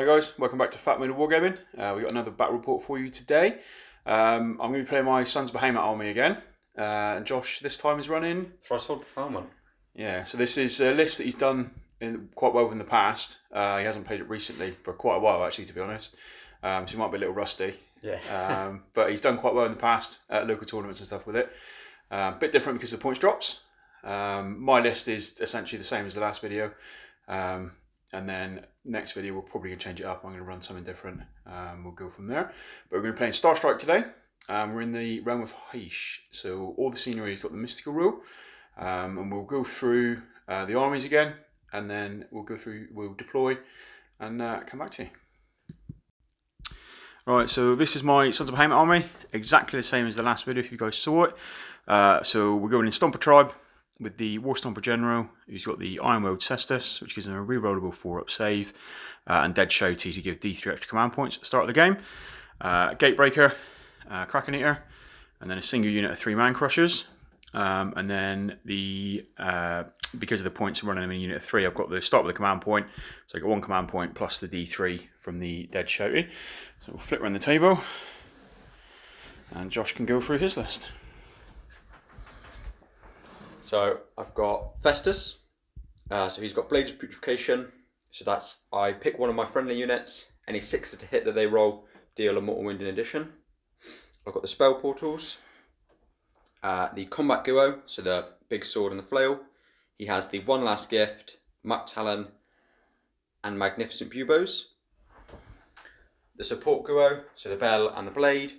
Hi guys, welcome back to Fat Middle Wargaming. We've got another battle report for you today. I'm going to be playing my son's Behemat army again. And Josh this time is running Thricefold Befoulment. Yeah, so this is a list that he's done quite well in the past. He hasn't played it recently for quite a while actually, to be honest. So he might be a little rusty. Yeah. But he's done quite well in the past at local tournaments and stuff with it. A bit different because of the points drops. My list is essentially the same as the last video. And then next video we're probably going to change it up. I'm going to run something different. We'll go from there. But we're going to play in Star Strike today. We're in the realm of Heish. So all the scenery has got the mystical rule. And we'll go through the armies again. And then we'll deploy and come back to you. Right, so this is my Sons of Behemat army. Exactly the same as the last video if you guys saw it. So we're going in Stomper Tribe with the War Stomper General, who's got the Iron World Cestus, which gives him a rerollable 4-up save, and Dead Shouty to give D3 extra command points at the start of the game. Gatebreaker, Kraken Eater, and then a single unit of 3 Man Crushers. And then because of the points I'm running them in unit of 3, I've got the start with the command point, so I got 1 command point plus the D3 from the Dead Shouty. So we'll flip around the table, and Josh can go through his list. So I've got Festus. So he's got Blades of Putrefaction. So that's, I pick one of my friendly units, any 6s to hit that they roll, deal a mortal wound in addition. I've got the Spell Portals. The Combat Guo, so the big sword and the flail. He has the One Last Gift, Muck Talon, and Magnificent Buboes. The Support Guo, so the Bell and the Blade.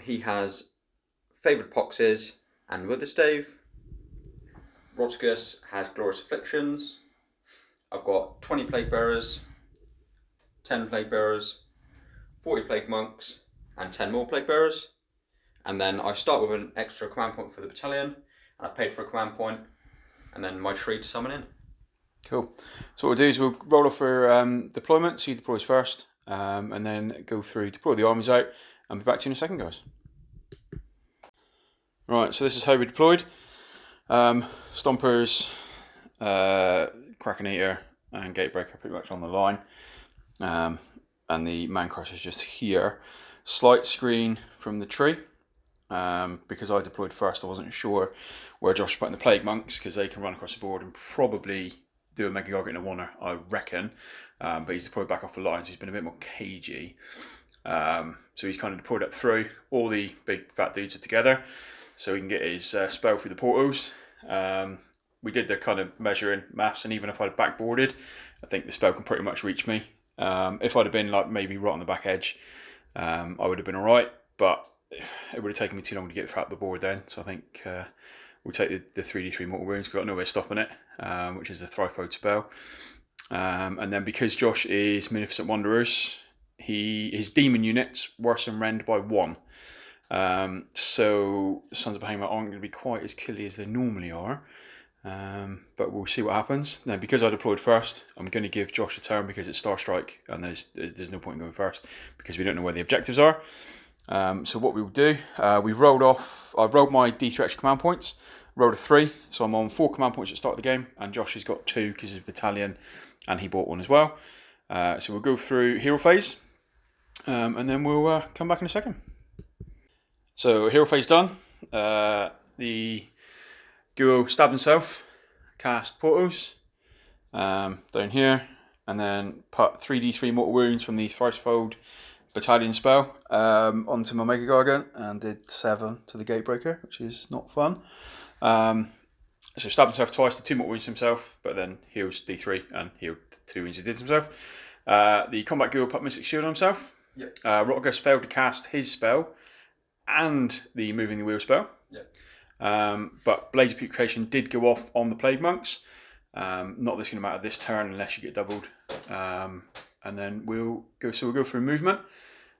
He has Favoured Poxes and Witherstave. Rodskis has Glorious Afflictions. I've got 20 Plague Bearers, 10 Plague Bearers, 40 Plague Monks, and 10 more Plague Bearers. And then I start with an extra command point for the battalion, and I've paid for a command point, and then my tree to summon in. Cool. So what we'll do is we'll roll off for deployment, so you deploys first, and then go through, deploy the armies out, and be back to you in a second, guys. Right, so this is how we deployed. Stompers, Kraken Eater, and Gatebreaker pretty much on the line. And the Man Crusher is just here. Slight screen from the tree. Because I deployed first, I wasn't sure where Josh was putting the Plague Monks, because they can run across the board and probably do a Mega Gargant in a oner, I reckon. But he's deployed back off the line, so he's been a bit more cagey. So he's kind of deployed up through. All the big fat dudes are together, so he can get his spell through the portals. We did the kind of measuring maths, and even if I'd backboarded, I think the spell can pretty much reach me. If I'd have been like maybe right on the back edge, I would have been alright, but it would have taken me too long to get throughout the board then, so I think we'll take the 3d3 mortal wounds. We've got no way of stopping it, which is a Thricefold spell. And then because Josh is Munificent Wanderers, his demon units worsen rend by 1. So the Sons of Behemat aren't going to be quite as killy as they normally are. But we'll see what happens. Now, because I deployed first, I'm going to give Josh a turn because it's Star Strike, and there's no point in going first because we don't know where the objectives are. So what we'll do, I've rolled my D3 extra command points, rolled a 3, so I'm on 4 command points at the start of the game, and Josh has got 2 because he's battalion, and he bought 1 as well. So we'll go through hero phase, and then we'll come back in a second. So hero phase done. The Guo stabbed himself, cast portals down here, and then put 3d3 mortal wounds from the Thricefold battalion spell onto my Mega Gargant, and did 7 to the Gatebreaker, which is not fun. So stabbed himself twice, did 2 mortal wounds himself, but then heals D3 and healed 2 wounds he did himself. The Combat Guild put Mystic Shield on himself. Yep. Rotgus failed to cast his spell and the Moving the Wheel spell. Yep. But Blades of Putrefaction did go off on the Plague Monks. Not this going to matter this turn unless you get doubled. And then we'll go through movement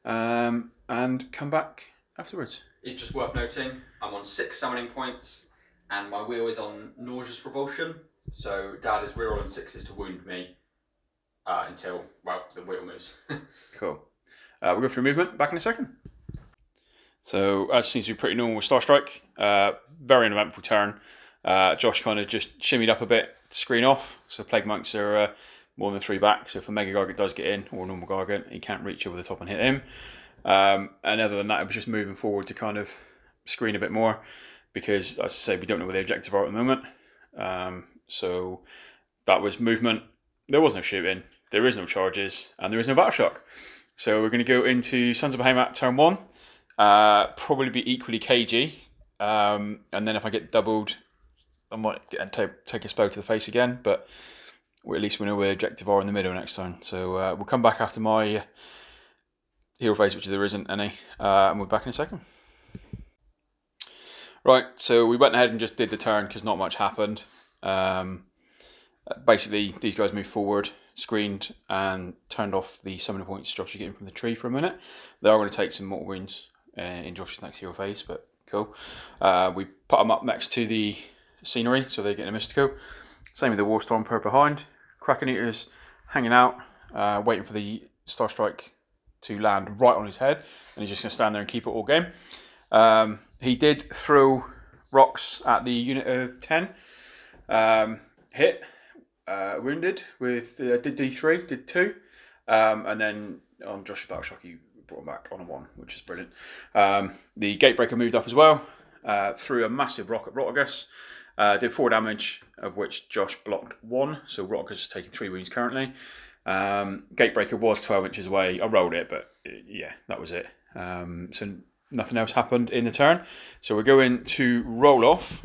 and come back afterwards. It's just worth noting, I'm on 6 summoning points, and my wheel is on Nauseous Revulsion. So Dad is rerolling 6s to wound me until, well, the wheel moves. Cool. We'll go through movement, back in a second. So as seems to be pretty normal with Star Strike, very uneventful turn. Josh kind of just shimmied up a bit to screen off, so Plague Monks are more than 3 back. So if a Mega Gargant does get in, or a normal Gargant, he can't reach over the top and hit him. And other than that, it was just moving forward to kind of screen a bit more, because, as I say, we don't know where the objectives are at the moment. So that was movement. There was no shooting, there is no charges, and there is no battle shock. So we're going to go into Sons of Behemat turn 1. Probably be equally cagey. And then if I get doubled, I might take a spell to the face again, but at least we know where the objective are in the middle next time. So we'll come back after my hero phase, which there isn't any, and we're back in a second. Right, so we went ahead and just did the turn because not much happened. Basically, these guys moved forward, screened, and turned off the summoner points Josh is getting from the tree for a minute. They are going to take some mortal wounds in Josh's next hero phase, but cool. We put them up next to the scenery, so they're getting a mystical. Same with the Warstormper behind. Kraken Eater's hanging out, waiting for the Star Strike to land right on his head, and he's just going to stand there and keep it all game. He did throw rocks at the unit of 10. Hit, wounded with did D3, did 2, and then on Josh's Battle Shock he brought him back on a 1, which is brilliant. The Gatebreaker moved up as well, threw a massive rock at Rotigus, did 4 damage, of which Josh blocked 1, so Rotigus is taking 3 wounds currently. Gatebreaker was 12 inches away. I rolled it, but yeah, that was it. So nothing else happened in the turn. So we're going to roll off.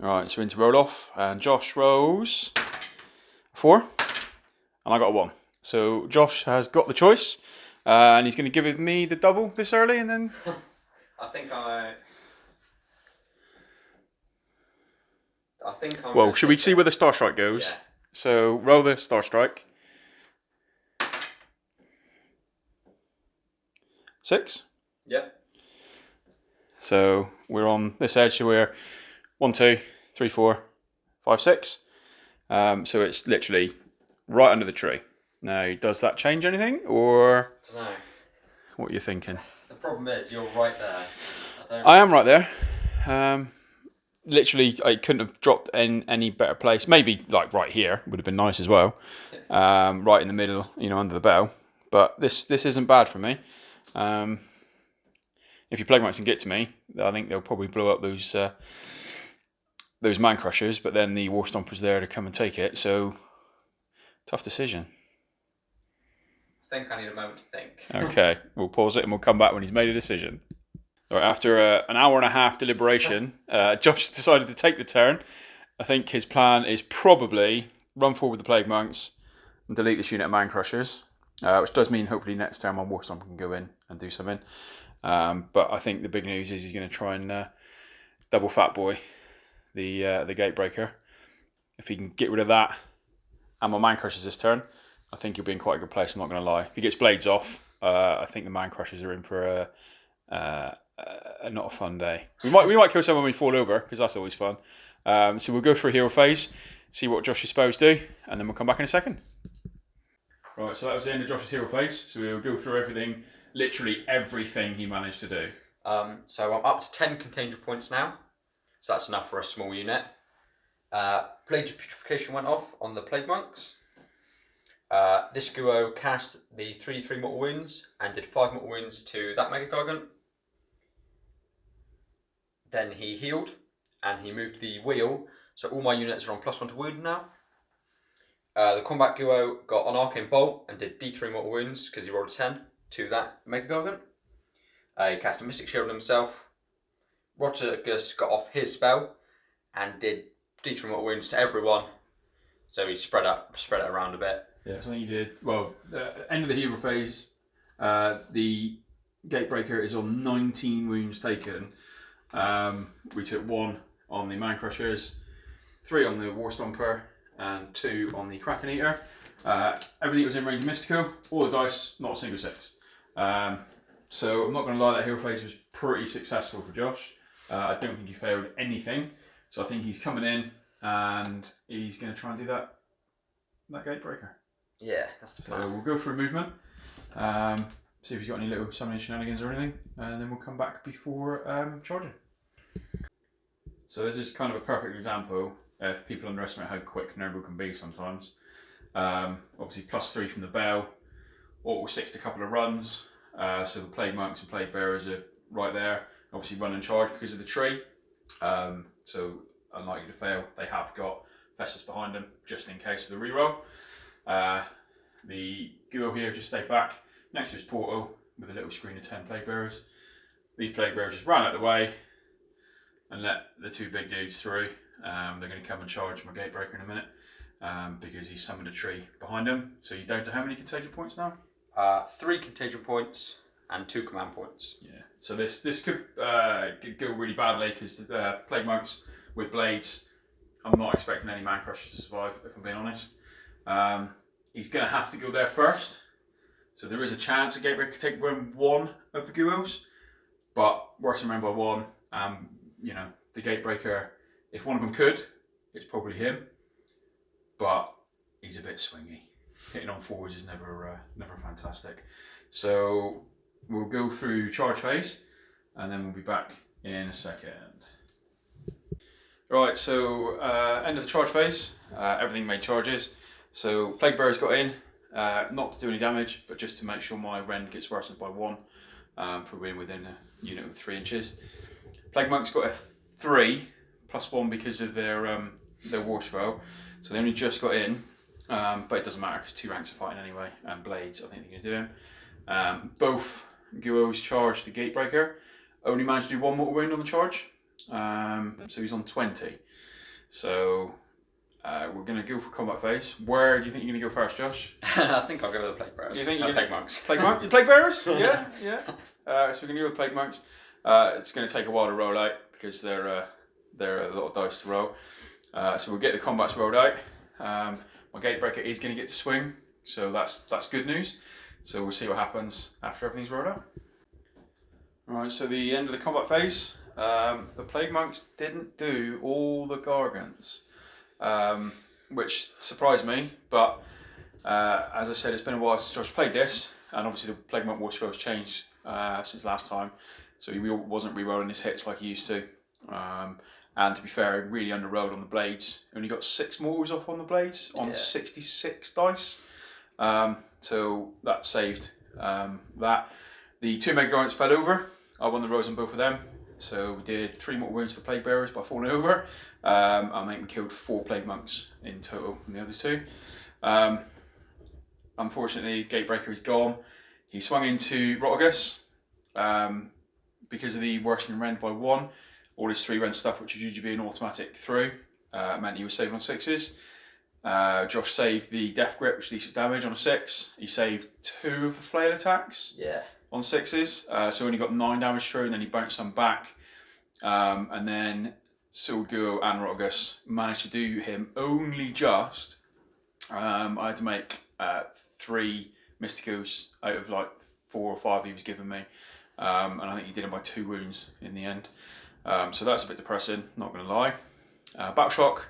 Alright, so we're into roll off, and Josh rolls 4, and I got a 1. So Josh has got the choice, and he's going to give me the double this early, and then... I think I'm well, should we see where the Star Strike goes? Yeah. So roll the Star Strike. 6. Yep. So we're on this edge, so we're 1, 2, 3, 4, 5, 6. So it's literally right under the tree. Now, does that change anything, or I don't know. what are you thinking? The problem is you're right there. I am right there. Literally, I couldn't have dropped in any better place. Maybe like right here would have been nice as well. Right in the middle, under the bell. But this isn't bad for me. If your Plague Mites can get to me, I think they'll probably blow up those Man Crushers. But then the War Stomper's there to come and take it. So tough decision. I think I need a moment to think. Okay, we'll pause it and we'll come back when he's made a decision. All right, after an hour and a half deliberation, Josh decided to take the turn. I think his plan is probably run forward with the Plague Monks and delete this unit of Man Crushers, which does mean hopefully next turn my War Stomper can go in and do something. But I think the big news is he's going to try and double Fat Boy the Gatebreaker. If he can get rid of that and my Man Crushers this turn, I think he'll be in quite a good place, I'm not going to lie. If he gets Blades off, I think the Man Crushers are in for not a fun day. We might kill someone when we fall over, because that's always fun. So we'll go for a hero phase, see what Josh's spells do, and then we'll come back in a second. Right, so that was the end of Josh's hero phase. So we'll go through everything, literally everything he managed to do. So I'm up to 10 contagion points now, so that's enough for a small unit. Blades of Putrefaction went off on the Plague Monks. This Guo cast the 3/3 mortal wounds and did 5 mortal wounds to that Mega Gargant. Then he healed and he moved the wheel, so all my units are on +1 to wound now. The Combat Guo got an Arcane Bolt and did D3 mortal wounds because he rolled a 10 to that Mega Gargant. He cast a Mystic Shield on himself. Rotigus got off his spell and did D3 mortal wounds to everyone, so he spread it around a bit. Yeah, so I think he did. Well, end of the hero phase, the Gatebreaker is on 19 wounds taken. We took 1 on the Man Crushers, 3 on the War Stomper, and 2 on the Kraken Eater. Everything was in range of Mystical, all the dice, not a single 6. So I'm not going to lie, that hero phase was pretty successful for Josh. I don't think he failed anything. So I think he's coming in and he's going to try and do that Gatebreaker. Yeah, that's the plan. So we'll go for a movement, see if he's got any little summoning shenanigans or anything, and then we'll come back before charging. So this is kind of a perfect example if people underestimate how quick Nurgle can be sometimes. Obviously +3 from the bell, auto 6 a couple of runs. So the Plague Monks and Plague Bearers are right there. Obviously run and charge because of the tree. So unlikely to fail. They have got Festus behind them just in case of the reroll. The Guo here just stayed back next to his portal with a little screen of 10 Plague Bearers. These Plague Bearers just ran out of the way and let the two big dudes through. They're going to come and charge my Gatebreaker in a minute because he's summoned a tree behind him. So you're down to how many contagion points now? 3 contagion points and 2 command points. Yeah. So this could go really badly because Plague Monks with blades, I'm not expecting any Man Crushers to survive, if I'm being honest. He's going to have to go there first. So there is a chance a Gatebreaker could take one of the Guos, but worse than round by one. You know, the Gatebreaker, if one of them could, it's probably him. But he's a bit swingy. Hitting on forwards is never fantastic. So we'll go through charge phase, and then we'll be back in a second. Right, so end of the charge phase. Everything made charges. So Plague Bearers got in, not to do any damage, but just to make sure my rend gets worsened by 1 for being within a unit of 3 inches. Plague Monks got a 3 +1 because of their war spell, so they only just got in, but it doesn't matter because 2 ranks are fighting anyway, and blades I think they're going to do him. Both Guos charged the Gatebreaker, only managed to do 1 mortal wound on the charge, so he's on 20. So we're going to go for combat phase. Where do you think you're going to go first, Josh? I think I'll go with the Plague Bearers. You think you're Plague Monks? Plague Bearers? Yeah, yeah. So we're going to go with Plague Monks. It's going to take a while to roll out because they're a lot of dice to roll. So we'll get the combats rolled out. My Gatebreaker is going to get to swing, so that's good news. So we'll see what happens after everything's rolled out. Alright, so the end of the combat phase. The Plague Monks didn't do all the Gargants, which surprised me, but as I said, it's been a while since Josh played this, and obviously the Plague Monk war spell's changed since last time, so he wasn't re-rolling his hits like he used to. And to be fair, he really under-rolled on the blades. Only got 6 mortals off on the blades on 66 dice. So that saved that. The 2 Mega Giants fell over. I won the rolls on both of them. So we did 3 mortal wounds to the Plague Bearers by falling over. I think we killed 4 Plague Monks in total from the other 2. Unfortunately, Gatebreaker is gone. He swung into Rotigus. Because of the worsening rend by 1, all his 3 rend stuff, which would usually be an automatic through, meant he was saved on 6s. Josh saved the Death Grip, which decreases damage on a 6. He saved 2 of the flail attacks on 6s, so only got 9 damage through, and then he bounced some back. And then Silguo and Rotigus managed to do him only just. I had to make 3 Mysticals out of like 4 or 5 he was giving me. And I think he did him by 2 wounds in the end. So that's a bit depressing, not going to lie. Battle Shock,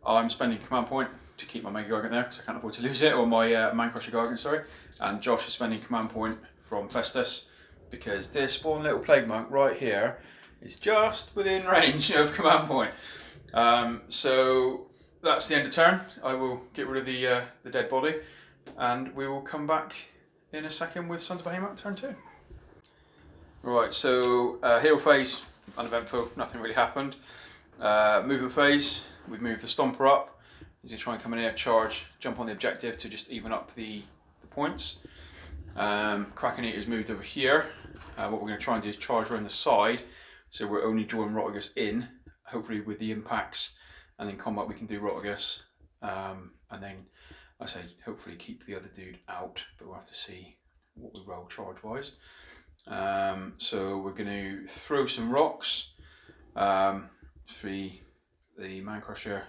I'm spending command point to keep my Mega Gargant there because I can't afford to lose it, or my Man Crusher Gargant, sorry. And Josh is spending command point from Festus because this spawn little Plague Monk right here is just within range of command point. So that's the end of turn. I will get rid of the dead body, and we will come back in a second with Sons of Behemat turn 2. Right, so hero phase, uneventful, nothing really happened. Movement phase, we've moved the Stomper up. He's going to try and come in here, charge, jump on the objective to just even up the points. Kraken Eater's moved over here. What we're going to try and do is charge around the side, so we're only drawing Rotigus in, hopefully with the impacts, and then combat we can do Rotigus. And then, I say, hopefully keep the other dude out, but we'll have to see what we roll charge-wise. So we're going to throw some rocks for the Man Crusher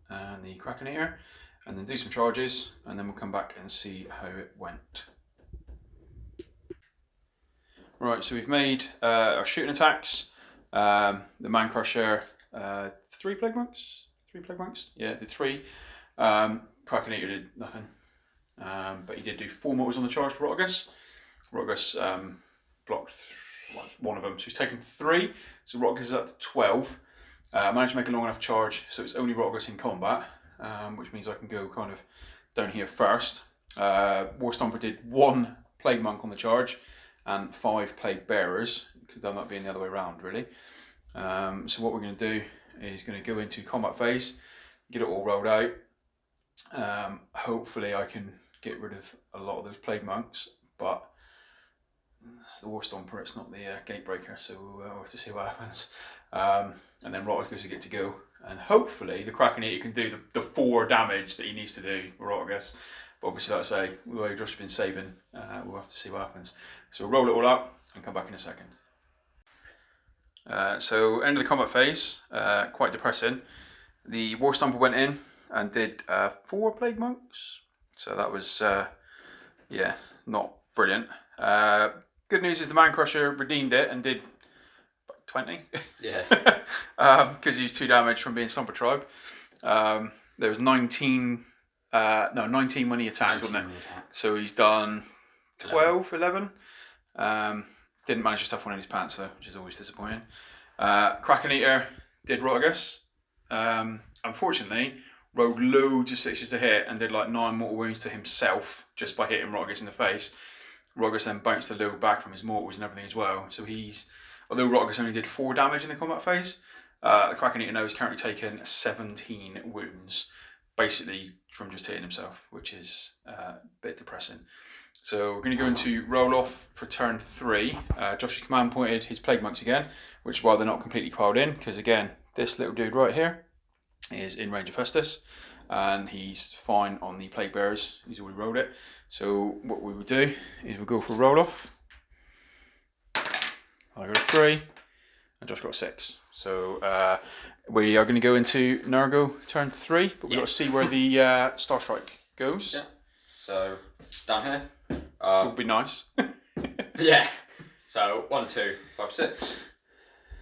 and the Kraken Eater, and then do some charges, and then we'll come back and see how it went. Right, so we've made our shooting attacks. The Man Crusher, 3 Plague Monks? 3 Plague Monks? Yeah, did 3. Kraken Eater did nothing. But he did do 4 mortals on the charge to Rotigus. Rotigus blocked 1 of them, so he's taken 3. So Rotigus is up to 12. Managed to make a long enough charge, so it's only Rotigus in combat, which means I can go kind of down here first. War Stomper did 1 Plague Monk on the charge and 5 Plague Bearers. Could have done that being the other way around, really. So what we're going to do is going to go into combat phase, get it all rolled out. Hopefully I can get rid of a lot of those Plague Monks, but it's the War Stomper, it's not the Gatebreaker, so we'll have to see what happens. And then Rotterdam will get to go, and hopefully the Kraken Eater can do the 4 damage that he needs to do for Rotterdam. But obviously, like I say, the way Josh has been saving, we'll have to see what happens. So we'll roll it all up and come back in a second. So end of the combat phase, quite depressing. The War Stomper went in and did 4 Plague Monks. So that was, yeah, not brilliant. Good news is the Man Crusher redeemed it and did 20. Yeah. Because he used 2 damage from being Stomper Tribe. There was 19 when he attacked, wasn't it? So he's done 12, 11. Didn't manage to stuff one in his pants though, which is always disappointing. Kraken Eater did Rotterdam. Unfortunately, rolled loads of 6s to hit and did like 9 mortal wounds to himself just by hitting Rotterdam in the face. Rotterdam then bounced a little back from his mortals and everything as well. So although Rotterdam only did 4 damage in the combat phase, the Kraken Eater now is currently taken 17 wounds, basically from just hitting himself, which is a bit depressing. So we're going to go into roll off for turn 3. Josh's command pointed his Plague Monks again, which is why they're not completely piled in, because again, this little dude right here is in range of Festus, and he's fine on the Plague Bearers. He's already rolled it. So what we would do is we'll go for roll off. I got a 3, and Josh got a 6. So we are going to go into Nurgle turn 3, but we've got to see where the Star Strike goes. Yeah. So down here. Would be nice. Yeah. So 1, 2, 5, 6.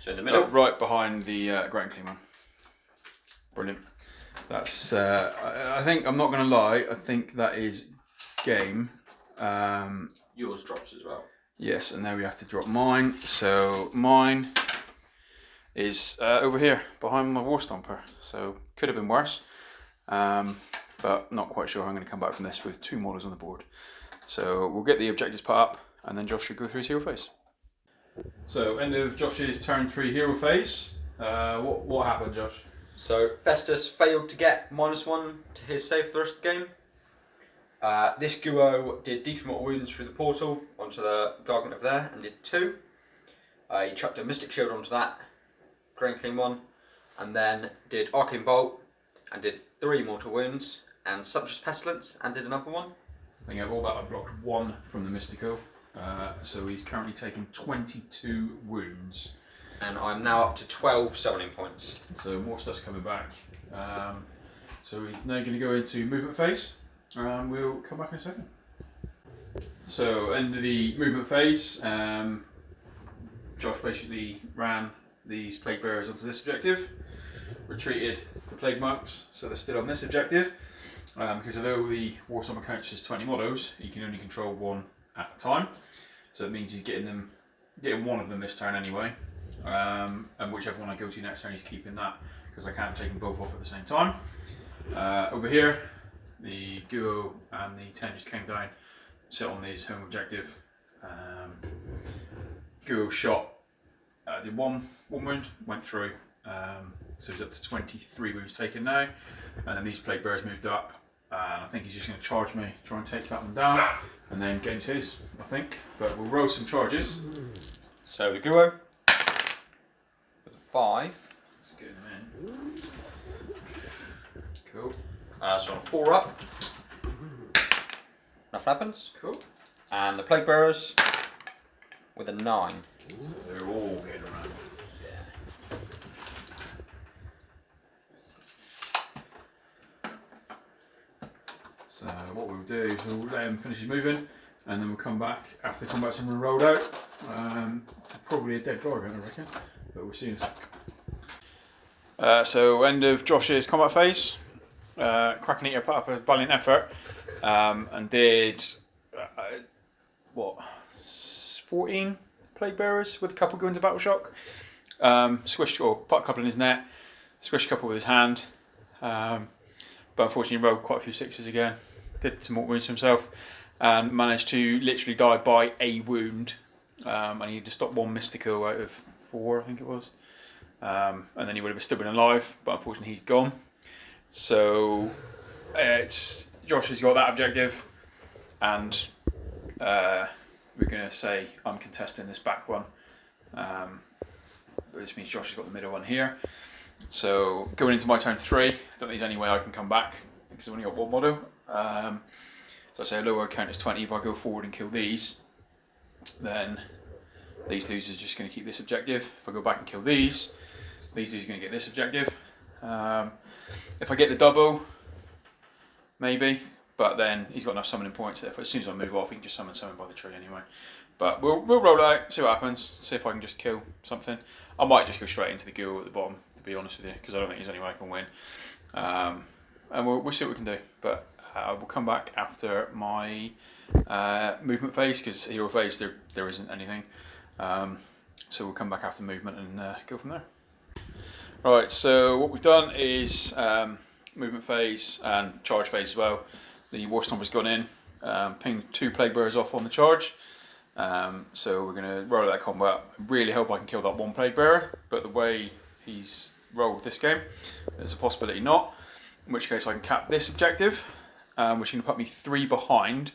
So in the middle. Right behind the Great and Clean one. Brilliant. That's. I think, I'm not going to lie, I think that is game. Yours drops as well. Yes, and now we have to drop mine. So mine is over here behind my War Stomper. So could have been worse, but not quite sure how I'm going to come back from this with 2 models on the board. So we'll get the objectives put up, and then Josh should go through his hero phase. So end of Josh's turn 3 hero phase. What happened, Josh? So Festus failed to get -1 to his save for the rest of the game. This Guo did decent mortal wounds through the portal onto the Gargant over there and did 2. He chucked a Mystic Shield onto that, Grey and Clean one, and then did Arcane Bolt and did 3 mortal wounds, and Sumptuous Pestilence and did another 1. I think of all that, I blocked 1 from the Mystico. So he's currently taking 22 wounds. And I'm now up to 12 summoning points. So more stuff's coming back. So he's now going to go into movement phase. We'll come back in a second. So end of the movement phase. Josh basically ran these Plague Bearers onto this objective. Retreated the Plague Monks, so they're still on this objective. Because although the War Stomper counts as 20 models, he can only control 1 at a time. So it means he's getting 1 of them this turn anyway. And whichever one I go to next turn, he's keeping that, because I can't take them both off at the same time. Over here, the Guo and the 10 just came down, sit on his home objective. Guo shot, did one wound, went through. So he's up to 23 wounds taken now. And then these Plague Bearers moved up. And I think he's just going to charge me, try and take that one down, and then get into his, I think. But we'll roll some charges. So the Guo with a 5. Let's get him in. Cool. So on a 4 up. Nothing happens. Cool. And the Plague Bearers with a 9. So they're all getting around. So what we'll do is we'll let him finish his moving, and then we'll come back after the combat's been rolled out. It's probably a dead Gargant, I reckon, but we'll see in a sec. So end of Josh's combat phase. Kraken Eater put up a valiant effort and did 14 Plague Bearers with a couple going to Battle Shock. Squished, or put a couple in his net, squished a couple with his hand, but unfortunately rolled quite a few 6s again. did some mortal wounds to himself, and managed to literally die by a wound. And he had to stop 1 mystical out of 4, I think it was. And then he would have still been alive, but unfortunately he's gone. So Josh has got that objective, and we're going to say I'm contesting this back one, which means Josh has got the middle one here. So going into my turn 3, I don't think there's any way I can come back because I've only got 1 model. So I say a lower count is 20. If I go forward and kill these, then these dudes are just going to keep this objective. If I go back and kill these dudes are going to get this objective. If I get the double, maybe, but then he's got enough summoning points that as soon as I move off, he can just summon by the tree anyway. But we'll roll out, see what happens, see if I can just kill something. I might just go straight into the ghoul at the bottom, to be honest with you, because I don't think there's any way I can win. And we'll see what we can do. But I will come back after my movement phase, because hero phase there isn't anything. So we'll come back after movement and go from there. Right, so what we've done is movement phase and charge phase as well. The War Stomper's gone in, pinged 2 Plague Bearers off on the charge. So we're going to roll out that combat. I really hope I can kill that 1 Plague Bearer, but the way he's rolled this game, there's a possibility not. In which case I can cap this objective, which is going to put me 3 behind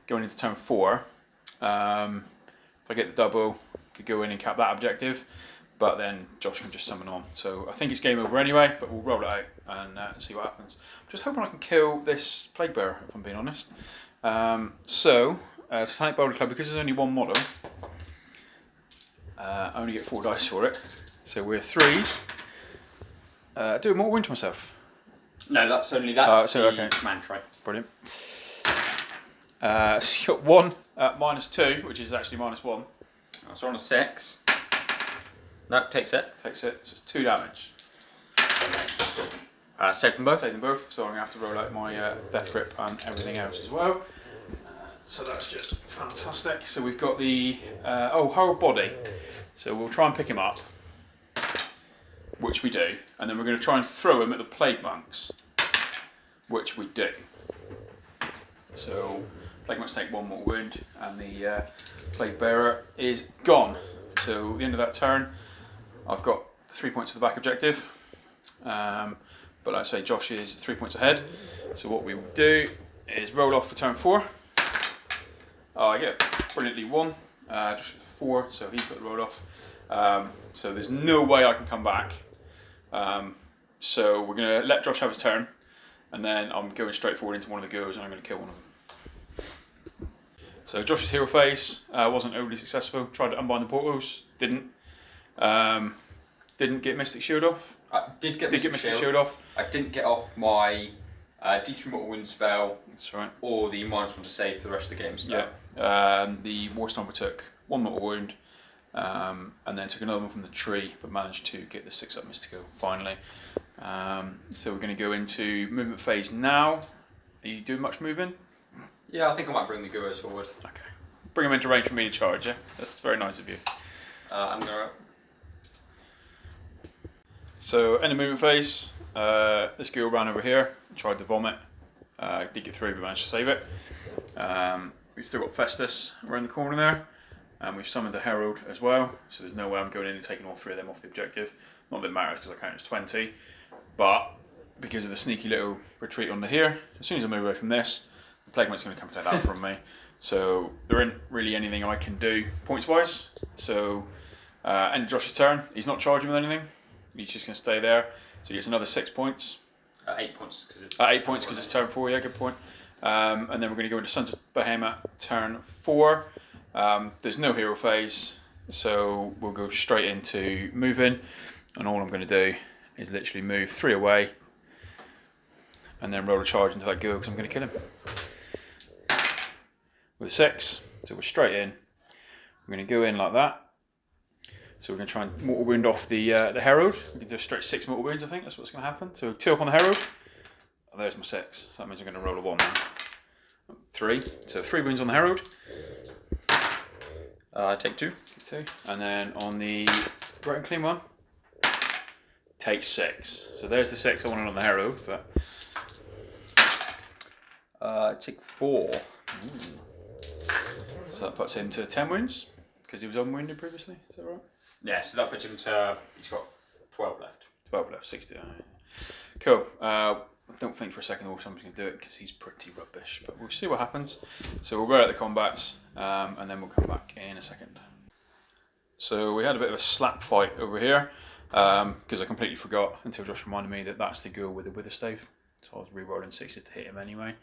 going into turn 4. If I get the double, I could go in and cap that objective, but then Josh can just summon on. So I think it's game over anyway, but we'll roll it out and see what happens. I'm just hoping I can kill this Plague Bearer, if I'm being honest. Titanic Boulder Club, because there's only 1 model, I only get 4 dice for it. So we're 3s. Do a mortal wound to myself. No, that's the okay. command tray. Brilliant. So you got 1 -2, which is actually -1. So we're on a 6. No, takes it. Takes it. So it's 2 damage. Save them both. Take them both. So I'm going to have to roll out my death grip and everything else as well. So that's just fantastic. So we've got the whole body. So we'll try and pick him up, which we do, and then we're going to try and throw him at the Plague Monks, which we do. So Plague Monks take 1 mortal wound, and the Plague Bearer is gone. So at the end of that turn, I've got 3 points for the back objective, but like I say, Josh is 3 points ahead. So what we will do is roll off for turn 4. I get brilliantly 1, just 4, so he's got the roll off. So there's no way I can come back. So we're going to let Josh have his turn, and then I'm going straight forward into one of the ghouls and I'm going to kill one of them. So Josh's hero phase wasn't overly successful. Tried to unbind the portals, didn't. Didn't get Mystic Shield off. I did get Mystic Shield off. I didn't get off my D3 Mortal Wound spell. That's right. Or the -1 to save for the rest of the game spell. Yeah. The War Stomper took 1 mortal wound, and then took another one from the tree, but managed to get the 6-up Mystical finally. So we're going to go into movement phase now. Are you doing much moving? Yeah, I think I might bring the Guos forward. Okay. Bring them into range for me to charge, yeah? That's very nice of you. I'm going to... So, end of movement phase. This ghoul ran over here, tried to vomit. Did get through, but managed to save it. We've still got Festus around the corner there. And we've summoned the Herald as well, so there's no way I'm going in and taking all 3 of them off the objective. Not that it matters because I count as 20, but because of the sneaky little retreat under here, as soon as I move away from this, the Plague Monk's going to come take that from me. So there isn't really anything I can do points-wise. So end of Josh's turn, he's not charging with anything. He's just going to stay there. So he gets another 6 points. 8 points because it's... 8 points because it's turn 4, yeah, good point. And then we're going to go into Sons of Behemat turn 4. There's no hero phase, so we'll go straight into moving, and all I'm going to do is literally move 3 away and then roll a charge into that ghoul because I'm going to kill him with 6. So we're straight in. We're going to go in like that. So we're going to try and mortal wound off the Herald. We can do straight 6 mortal wounds, I think that's what's going to happen. So 2 up on the Herald. Oh, there's my 6. So that means I'm going to roll a 1 now. 3. So 3 wounds on the Herald. Take 2. And then on the Bright and Clean one, take 6. So there's the 6 I wanted on the Herald, but Take 4. So that puts him to 10 wounds, because he was unwounded previously, is that right? Yeah, so that puts him to, he's got 12 left. 12 left, 60. Cool. I don't think for a second somebody's going to do it, because he's pretty rubbish, but we'll see what happens. So we'll roll out the combats, and then we'll come back in a second. So we had a bit of a slap fight over here, because I completely forgot until Josh reminded me that that's the ghoul with the wither stave. So I was re-rolling 6s to hit him anyway.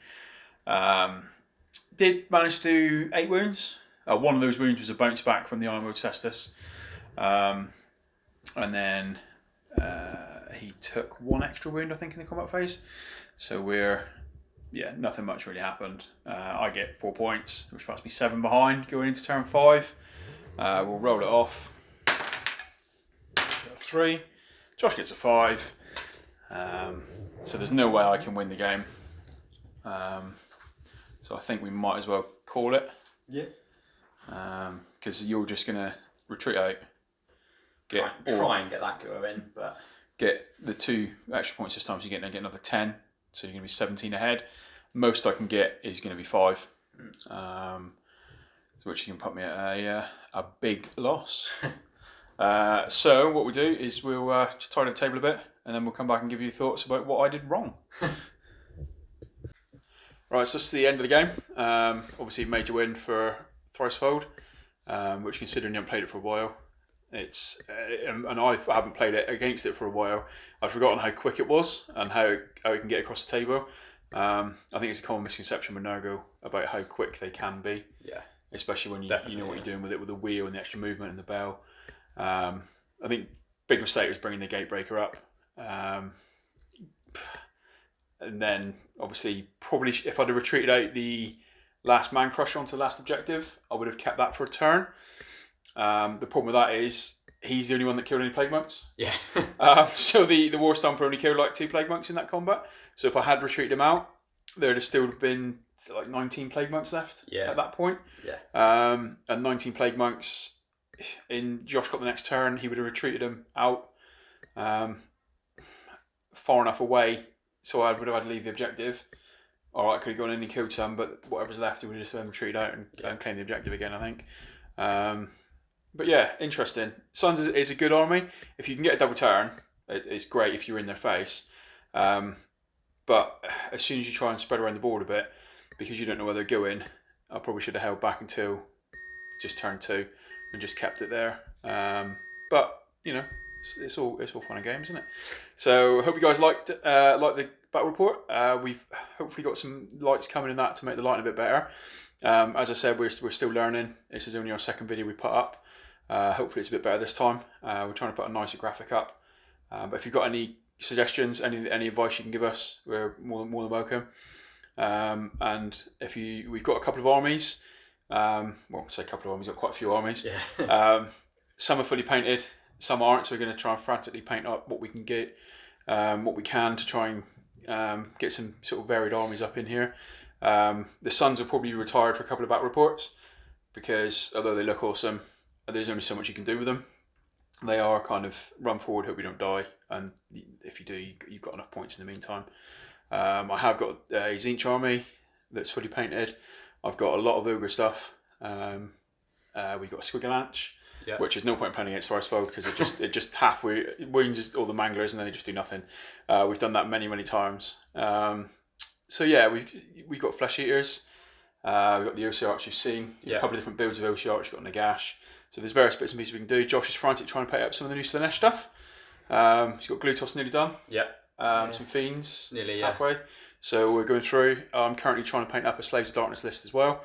Did manage to do 8 wounds. One of those wounds was a bounce back from the Iron World Cestus. And then he took 1 extra wound, I think, in the combat phase. So nothing much really happened. I get 4 points, which puts me 7 behind going into turn 5. We'll roll it off. 3. Josh gets a 5. So there's no way I can win the game. So I think we might as well call it. Yeah. Because you're just going to retreat out. Try and get that go in, but... Get the 2 extra points this time, so you're going to get another 10. So you're going to be 17 ahead. Most I can get is going to be 5. Which can put me at a big loss. So what we do is we'll just tidy the table a bit, and then we'll come back and give you thoughts about what I did wrong. Right, so this is the end of the game. Obviously, major win for Thricefold, which considering you haven't played it for a while, it's and I haven't played it against it for a while. I'd forgotten how quick it was and how it can get across the table. I think it's a common misconception with Nurgle about how quick they can be. Yeah. Especially when you know what you're doing with it, with the wheel and the extra movement and the bell. I think big mistake was bringing the Gatebreaker up. And then obviously probably if I'd have retreated out the last man crusher onto the last objective, I would have kept that for a turn. The problem with that is he's the only one that killed any plague monks. Yeah. So the War Stomper only killed like 2 plague monks in that combat. So if I had retreated him out, there'd have still been like 19 plague monks left at that point. Yeah. And 19 plague monks. Josh got the next turn, he would have retreated him out far enough away, so I would have had to leave the objective. Alright, I could have gone in and killed some, but whatever's left, he would have just retreated out and claimed the objective again, I think. But yeah, interesting. Suns is a good army. If you can get a double turn, it's great if you're in their face. But as soon as you try and spread around the board a bit, because you don't know where they're going, I probably should have held back until just turn 2 and just kept it there. But you know, it's all fun and games, isn't it? So I hope you guys liked the battle report. We've hopefully got some lights coming in that to make the lighting a bit better. As I said, we're still learning. This is only our 2nd video we put up. Hopefully it's a bit better this time. We're trying to put a nicer graphic up. But if you've got any suggestions, any advice you can give us, we're more than welcome. And we've got a couple of armies. Well, say a couple of armies, we've got quite a few armies. Yeah. Some are fully painted, some aren't, so we're going to try and frantically paint up what we can get, what we can to try and get some sort of varied armies up in here. The Suns will probably be retired for a couple of battle reports, because although they look awesome, there's only so much you can do with them. They are kind of run forward, hope you don't die, and if you do, you've got enough points in the meantime. I have got a Zinch army that's fully painted. I've got a lot of ogre stuff. We've got a Squigalanch, which is no point playing against Thricefold because it just half wounds all the manglers and then they just do nothing. We've done that many times. So yeah, we've got Flesh Eaters. We've got the OC you've seen. A couple of different builds of OC You've got Nagash. So there's various bits and pieces we can do. Josh is frantic trying to paint up some of the new Slanesh stuff. He's got Glutos nearly done. Some Fiends nearly halfway. So we're going through. I'm currently trying to paint up a Slaves of Darkness list as well.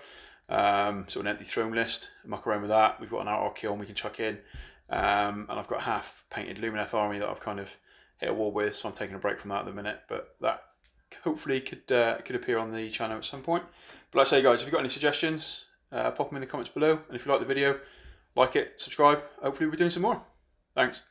Sort of an empty throne list. Muck around with that. We've got an Archaeon we can chuck in. And I've got half painted Lumineth army that I've kind of hit a wall with, so I'm taking a break from that at the minute. But that hopefully could appear on the channel at some point. But like I say, guys, if you've got any suggestions, pop them in the comments below. And if you like the video, like it, subscribe. Hopefully we'll be doing some more. Thanks.